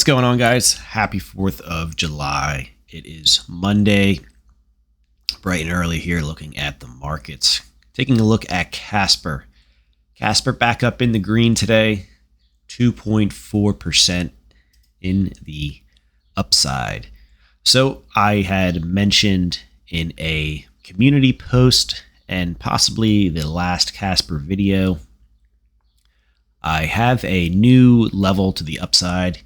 What's going on, guys? Happy 4th of July. It is Monday, bright and early here, looking at the markets. Taking a look at Casper. Casper back up in the green today, 2.4% in the upside. So I had mentioned in a community post and possibly the last Casper video, I have a new level to the upside.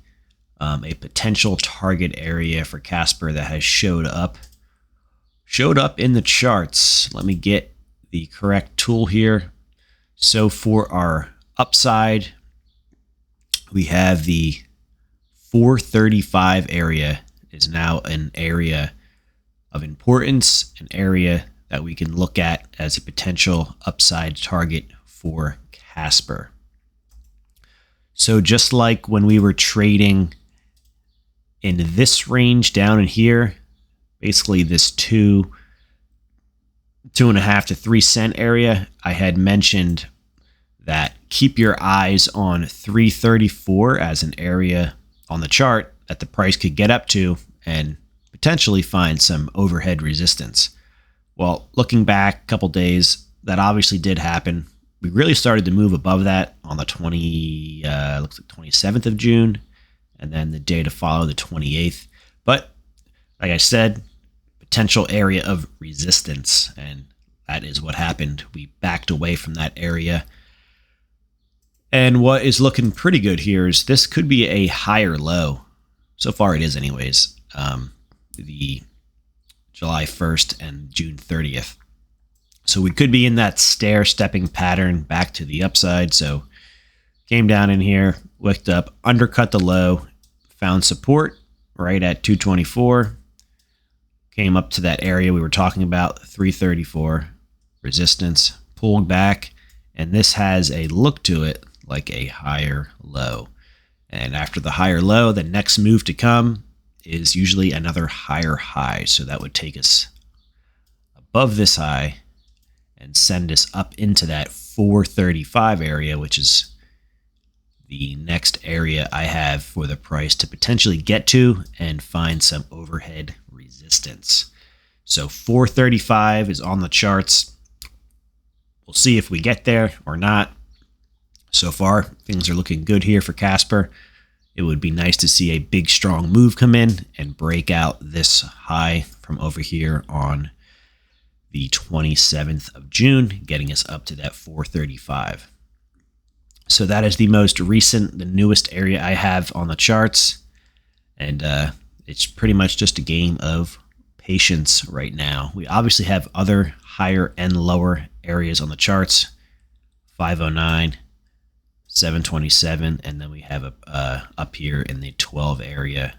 A potential target area for Casper that has showed up in the charts. Let me get the correct tool here. So for our upside, we have the 435 area is now an area of importance, an area that we can look at as a potential upside target for Casper. So just like when we were trading in this range down in here, basically this 2.5 to 3 cent area, I had mentioned that keep your eyes on 334 as an area on the chart that the price could get up to and potentially find some overhead resistance. Well, looking back a couple days, that obviously did happen. We really started to move above that on the 27th of June. And then the day to follow, the 28th. But like I said, potential area of resistance. And that is what happened. We backed away from that area. And what is looking pretty good here is this could be a higher low. So far it is anyways. The July 1st and June 30th. So we could be in that stair-stepping pattern back to the upside. So came down in here, wicked up, undercut the low, found support right at 224, came up to that area we were talking about, 334, resistance, pulled back, and this has a look to it like a higher low. And after the higher low, the next move to come is usually another higher high. So that would take us above this high and send us up into that 435 area, which is the next area I have for the price to potentially get to and find some overhead resistance. So 435 is on the charts. We'll see if we get there or not. So far, things are looking good here for Casper. It would be nice to see a big, strong move come in and break out this high from over here on the 27th of June, getting us up to that 435. So that is the most recent, the newest area I have on the charts. And it's pretty much just a game of patience right now. We obviously have other higher and lower areas on the charts. 509, 727, and then we have up here in the 12 area.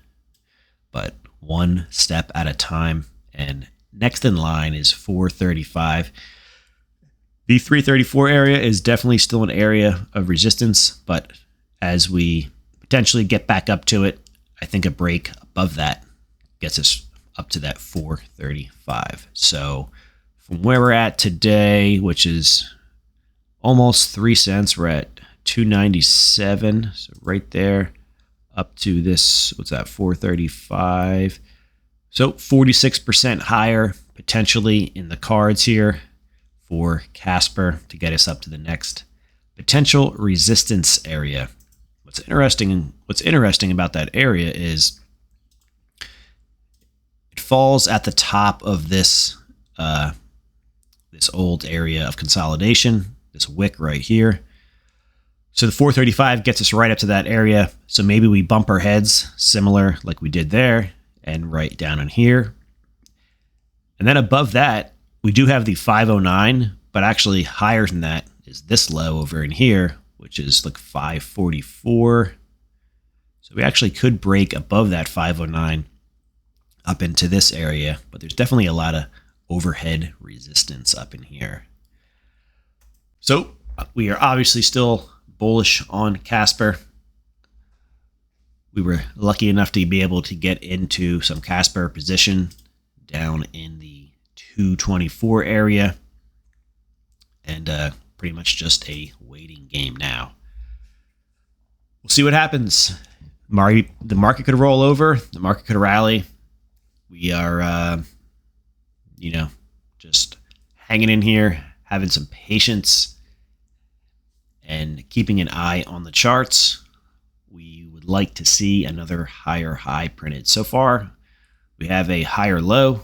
But one step at a time. And next in line is 435. The 334 area is definitely still an area of resistance, but as we potentially get back up to it, I think a break above that gets us up to that 435. So from where we're at today, which is almost 3 cents, we're at 297. So right there up to this, what's that, 435. So 46% higher potentially in the cards here for Casper to get us up to the next potential resistance area. What's interesting about that area is it falls at the top of this this old area of consolidation, this wick right here. So the 435 gets us right up to that area. So maybe we bump our heads similar like we did there and right down in here. And then above that, we do have the 509, but actually higher than that is this low over in here, which is like 544. So we actually could break above that 509 up into this area, but there's definitely a lot of overhead resistance up in here. So we are obviously still bullish on Casper. We were lucky enough to be able to get into some Casper position down in the 224 area, and pretty much just a waiting game now. We'll see what happens. The market could roll over. The market could rally. We are, just hanging in here, having some patience, and keeping an eye on the charts. We would like to see another higher high printed. So far, we have a higher low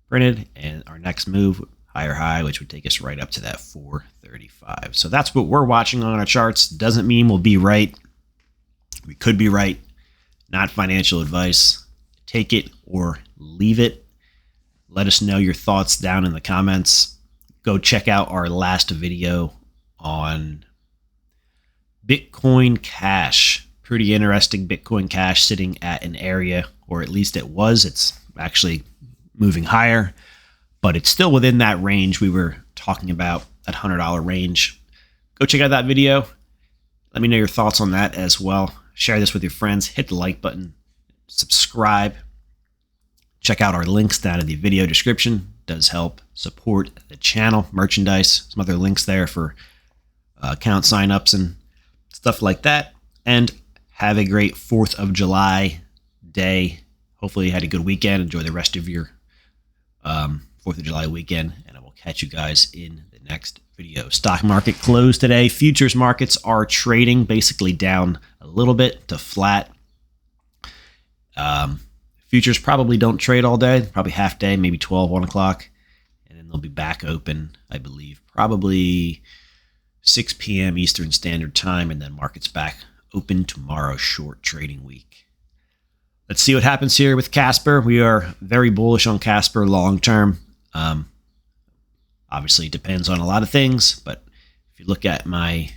printed, and our next move, higher high, which would take us right up to that 435. So that's what we're watching on our charts. Doesn't mean we'll be right. We could be right. Not financial advice. Take it or leave it. Let us know your thoughts down in the comments. Go check out our last video on Bitcoin Cash. Pretty interesting. Bitcoin Cash sitting at an area, or at least it was. It's actually moving higher, but it's still within that range we were talking about, that $100 range. Go check out that video. Let me know your thoughts on that as well. Share this with your friends. Hit the like button. Subscribe. Check out our links down in the video description. It does help support the channel. Merchandise, some other links there for account signups and stuff like that. And have a great 4th of July day. Hopefully you had a good weekend. Enjoy the rest of your 4th of July weekend, and I will catch you guys in the next video. Stock market closed today. Futures markets are trading basically down a little bit to flat. Futures probably don't trade all day, probably half day, maybe 12, 1 o'clock, and then they'll be back open, I believe, probably 6 p.m. Eastern Standard Time, and then markets back open tomorrow, short trading week. Let's see what happens here with Casper. We are very bullish on Casper long term. Obviously, it depends on a lot of things, but if you look at my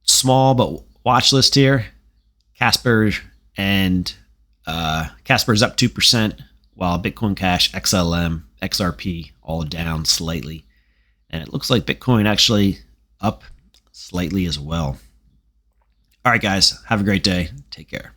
small but watch list here, Casper and Casper's up 2%, while Bitcoin Cash, XLM, XRP all down slightly. And it looks like Bitcoin actually up slightly as well. All right, guys, have a great day. Take care.